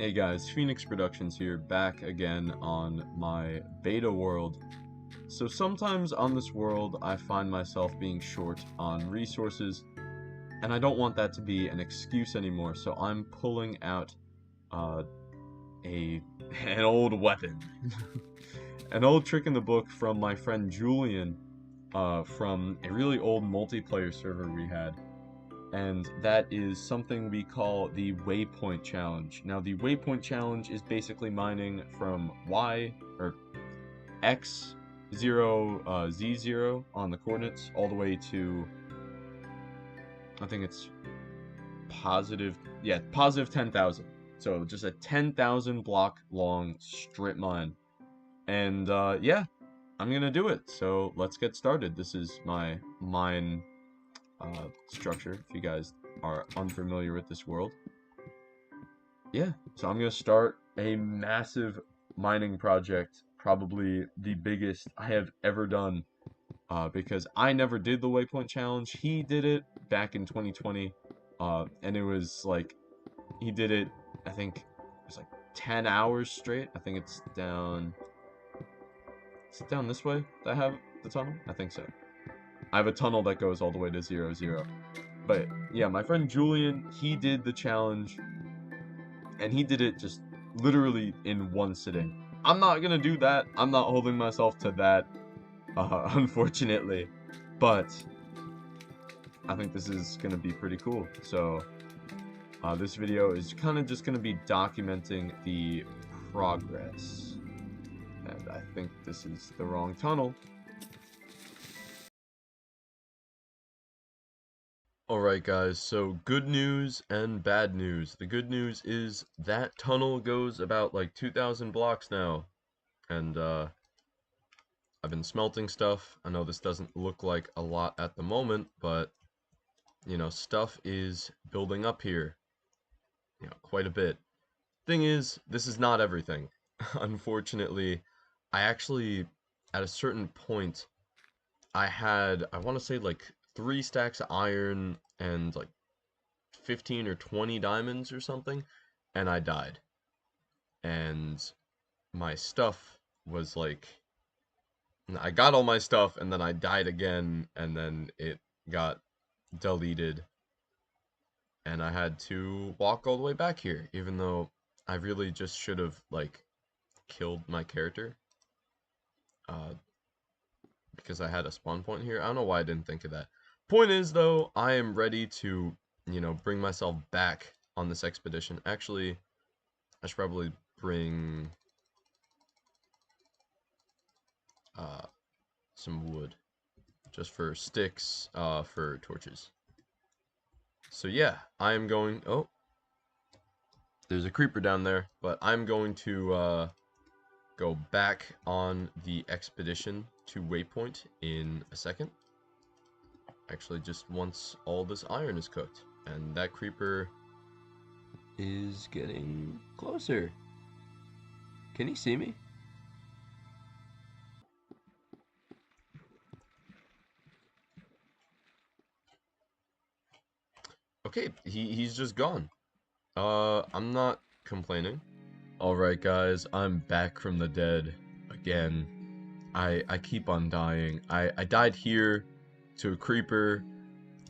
Hey guys, Phoenix Productions here, back again on my beta world. So sometimes on this world, I find myself being short on resources, and I don't want that to be an excuse anymore, so I'm pulling out uh, a an old weapon. An old trick in the book from my friend Julian, from a really old multiplayer server we had. And that is something we call the Waypoint Challenge. Now, the Waypoint Challenge is basically mining from Y, or X 0, Z 0 on the coordinates, all the way to, I think it's positive 10,000. So just a 10,000 block long strip mine. And yeah, I'm gonna do it. So let's get started. This is my mine structure, if you guys are unfamiliar with this world. Yeah, so I'm gonna start a massive mining project, probably the biggest I have ever done, because I never did the Waypoint Challenge. He did it back in 2020, and it was like, he did it, I think, it was like 10 hours straight. I think it's down, is it down this way that I have the tunnel? I think so. I have a tunnel that goes all the way to 0, 0. But yeah, my friend Julian, he did the challenge, and he did it just literally in one sitting. I'm not gonna do that. I'm not holding myself to that, unfortunately. But I think this is gonna be pretty cool. So this video is kind of just gonna be documenting the progress. And I think this is the wrong tunnel. Alright guys, so good news and bad news. The good news is that tunnel goes about like 2,000 blocks now. And I've been smelting stuff. I know this doesn't look like a lot at the moment, but you know, stuff is building up here. You know, quite a bit. Thing is, this is not everything. Unfortunately, I actually, at a certain point, I want to say like 3 stacks of iron and like 15 or 20 diamonds or something, and I died. And my stuff was like, I got all my stuff and then I died again, and then it got deleted, and I had to walk all the way back here, even though I really just should have like killed my character, uh, because I had a spawn point here. I don't know why I didn't think of that. Point is though, I am ready to, you know, bring myself back on this expedition. Actually, I should probably bring uh, some wood just for sticks, for torches. So yeah, I am going. Oh, there's a creeper down there, but I'm going to go back on the expedition to Waypoint in a second. Actually, just once all this iron is cooked. And that creeper is getting closer. Can he see me? Okay, he's just gone. I'm not complaining. Alright guys, I'm back from the dead again. I keep on dying. I died here to a creeper,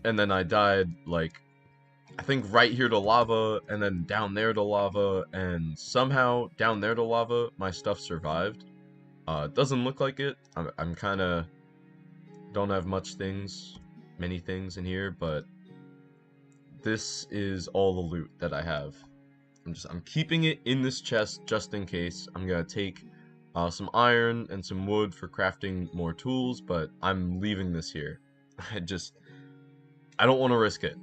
and then I died, like, I think right here to lava, and then down there to lava, and somehow down there to lava, my stuff survived. It doesn't look like it. I'm kind of, don't have many things in here, but this is all the loot that I have. I'm keeping it in this chest just in case. I'm gonna take some iron and some wood for crafting more tools, but I'm leaving this here. I don't want to risk it.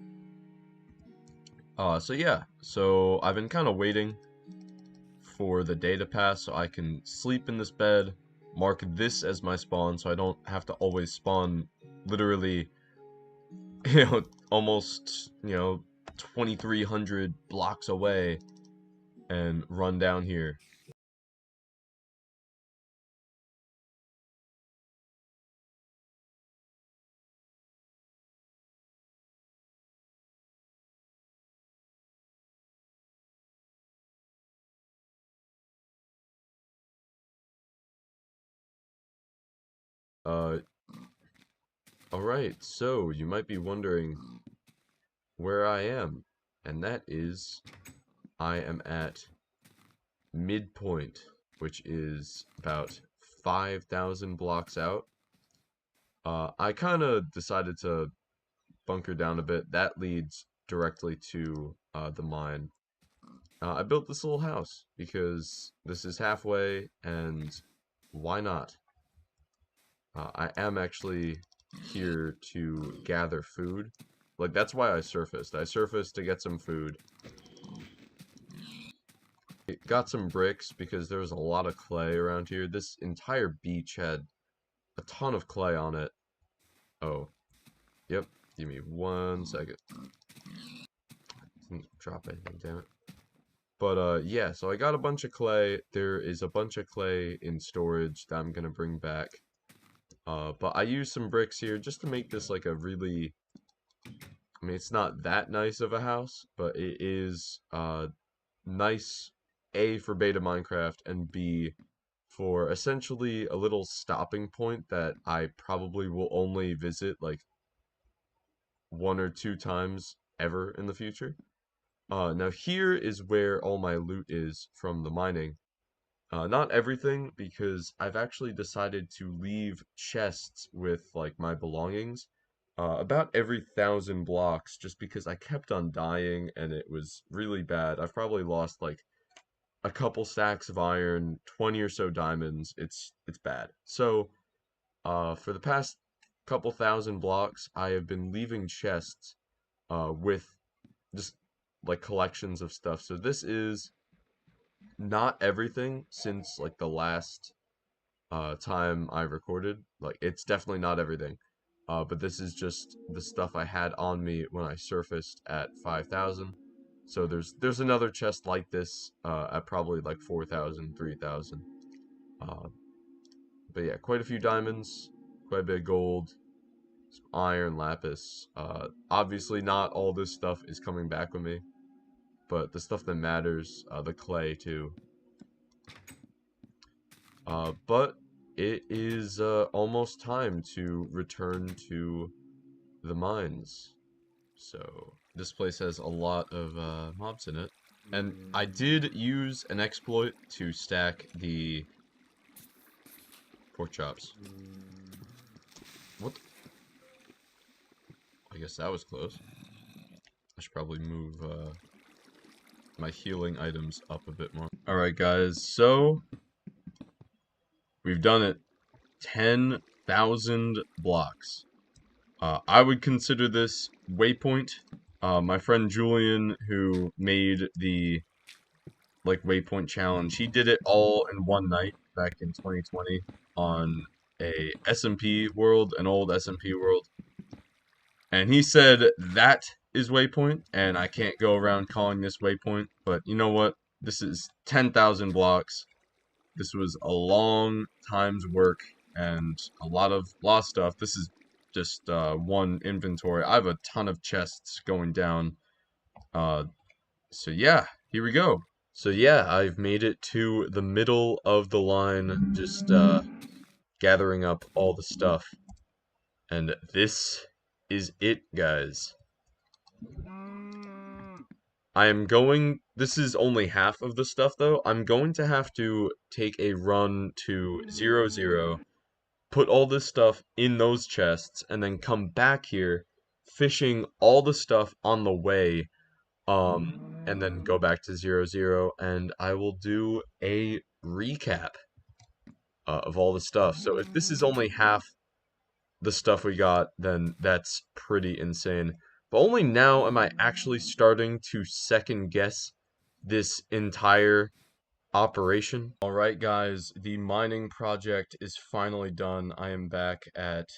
So yeah, so I've been kind of waiting for the day to pass so I can sleep in this bed, mark this as my spawn so I don't have to always spawn literally, almost, 2,300 blocks away and run down here. Uh, alright, so you might be wondering where I am, and that is, I am at midpoint, which is about 5,000 blocks out. I kind of decided to bunker down a bit. That leads directly to the mine. I built this little house because this is halfway, and why not? I am actually here to gather food. Like, that's why I surfaced. I surfaced to get some food. It got some bricks because there was a lot of clay around here. This entire beach had a ton of clay on it. Oh, yep. Give me 1 second. Didn't drop anything, damn it. But yeah, so I got a bunch of clay. There is a bunch of clay in storage that I'm gonna bring back. But I used some bricks here just to make this like a really, I mean, it's not that nice of a house, but it is nice, A, for beta Minecraft, and B, for essentially a little stopping point that I probably will only visit like 1 or 2 times ever in the future. Now here is where all my loot is from the mining. Not everything, because I've actually decided to leave chests with like my belongings about every 1,000 blocks, just because I kept on dying and it was really bad. I've probably lost like a couple stacks of iron, 20 or so diamonds. It's bad. So for the past couple 1,000 blocks, I have been leaving chests with just like collections of stuff. So this is not everything since like the last time I recorded. Like, it's definitely not everything. But this is just the stuff I had on me when I surfaced at 5,000. So there's another chest like this at probably like 4,000, 3,000. Uh, but yeah, quite a few diamonds, quite a bit of gold, some iron, lapis. Obviously not all this stuff is coming back with me, but the stuff that matters, the clay too. But it is almost time to return to the mines. So this place has a lot of mobs in it. And I did use an exploit to stack the pork chops. What? I guess that was close. I should probably move my healing items up a bit more. Alright guys, so we've done it. 10,000 blocks. I would consider this Waypoint. My friend Julian, who made the like Waypoint challenge, he did it all in one night back in 2020 on a SMP world, an old SMP world. And he said that is Waypoint, and I can't go around calling this Waypoint, but you know what? This is 10,000 blocks. This was a long time's work and a lot of lost stuff. This is just one inventory. I have a ton of chests going down. So yeah, here we go. So yeah, I've made it to the middle of the line, just gathering up all the stuff. And this is it, guys. This is only half of the stuff though. I'm going to have to take a run to 0, 0, put all this stuff in those chests, and then come back here, fishing all the stuff on the way, and then go back to 0, 0, and I will do a recap of all the stuff. So if this is only half the stuff we got, then that's pretty insane. But only now am I actually starting to second guess this entire operation. Alright guys, the mining project is finally done. I am back at,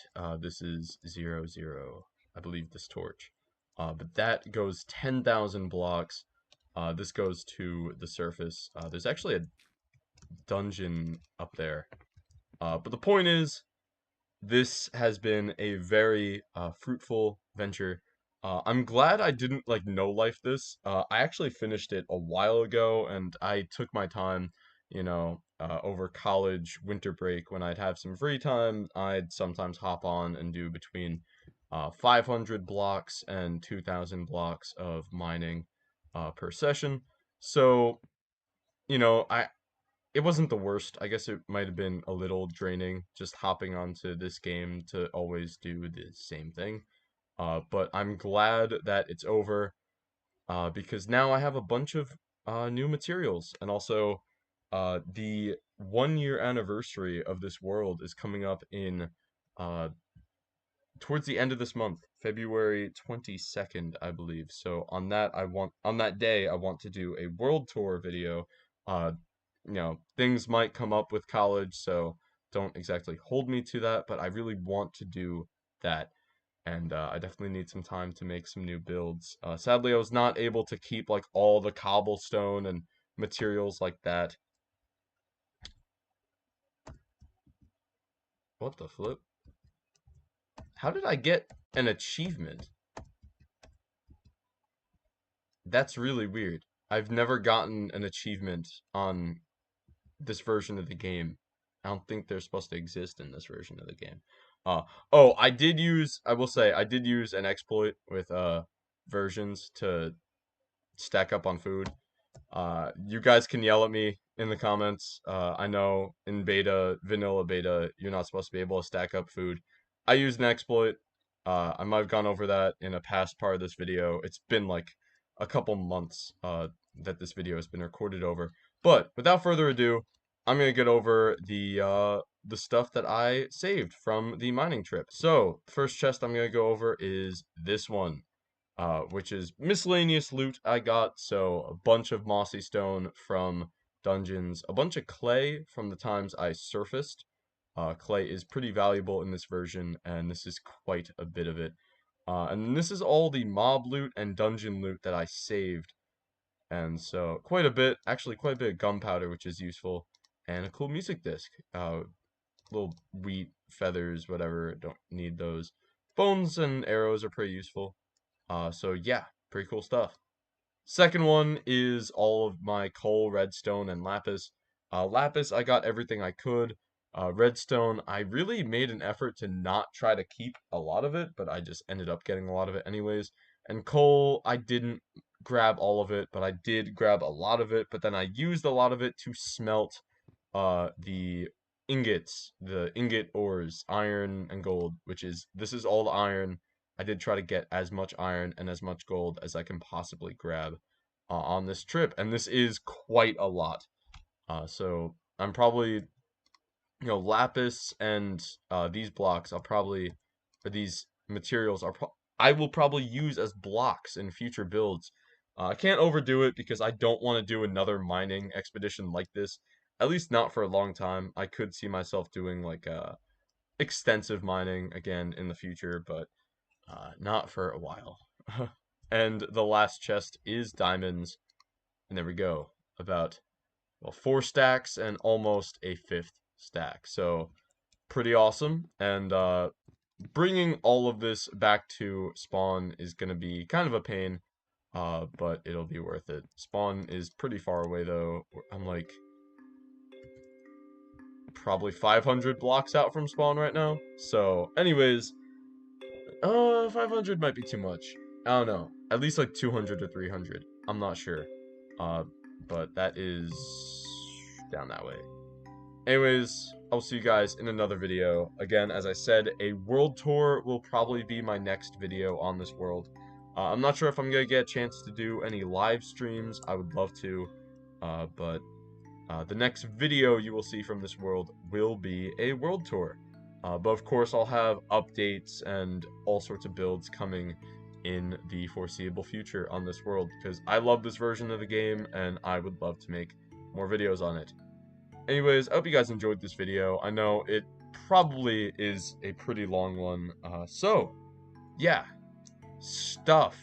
this is 0, 0, I believe this torch. But that goes 10,000 blocks. This goes to the surface. There's actually a dungeon up there. But the point is, this has been a very fruitful venture. I'm glad I didn't like no life this. I actually finished it a while ago and I took my time you know, over college winter break when I'd have some free time, I'd sometimes hop on and do between 500 blocks and 2,000 blocks of mining per session. So, you know, it wasn't the worst. I guess it might have been a little draining just hopping onto this game to always do the same thing. But I'm glad that it's over because now I have a bunch of new materials. And also, the 1 year anniversary of this world is coming up in uh, towards the end of this month, February 22nd, I believe. So on that day I want to do a world tour video. Uh, you know, things might come up with college, so don't exactly hold me to that, but I really want to do that. And I definitely need some time to make some new builds. Sadly, I was not able to keep like all the cobblestone and materials like that. What the flip? How did I get an achievement? That's really weird. I've never gotten an achievement on this version of the game. I don't think they're supposed to exist in this version of the game. Uh oh, I will say I did use an exploit with versions to stack up on food. You guys can yell at me in the comments. I know in vanilla beta, you're not supposed to be able to stack up food. I used an exploit. I might have gone over that in a past part of this video. It's been like a couple months that this video has been recorded over. But without further ado, I'm gonna get over the stuff that I saved from the mining trip. So the first chest I'm gonna go over is this one, which is miscellaneous loot I got. So a bunch of mossy stone from dungeons, a bunch of clay from the times I surfaced. Clay is pretty valuable in this version, and this is quite a bit of it. And this is all the mob loot and dungeon loot that I saved. And so quite a bit, actually quite a bit of gunpowder, which is useful, and a cool music disc. Little wheat, feathers, whatever, don't need those. Bones and arrows are pretty useful. So yeah, pretty cool stuff. Second one is all of my coal, redstone, and lapis. Lapis, I got everything I could. Redstone, I really made an effort to not try to keep a lot of it, but I just ended up getting a lot of it anyways. And coal, I didn't grab all of it, but I did grab a lot of it, but then I used a lot of it to smelt the ingots, the ingot ores, iron and gold, this is all the iron. I did try to get as much iron and as much gold as I can possibly grab on this trip, and this is quite a lot. So I'm probably, lapis and these blocks, or these materials I will probably use as blocks in future builds. I can't overdo it because I don't want to do another mining expedition like this, at least not for a long time. I could see myself doing like extensive mining again in the future, but not for a while. And the last chest is diamonds, and there we go. About, well, 4 stacks and almost a 5th stack. So pretty awesome. And bringing all of this back to spawn is going to be kind of a pain, but it'll be worth it. Spawn is pretty far away though. I'm like probably 500 blocks out from spawn right now. So anyways, 500 might be too much. I don't know. At least like 200 or 300. I'm not sure. Uh, but that is down that way. Anyways, I'll see you guys in another video. Again, as I said, a world tour will probably be my next video on this world. I'm not sure if I'm going to get a chance to do any live streams. I would love to, but the next video you will see from this world will be a world tour. But of course, I'll have updates and all sorts of builds coming in the foreseeable future on this world, because I love this version of the game, and I would love to make more videos on it. Anyways, I hope you guys enjoyed this video. I know it probably is a pretty long one. So, yeah, stuff.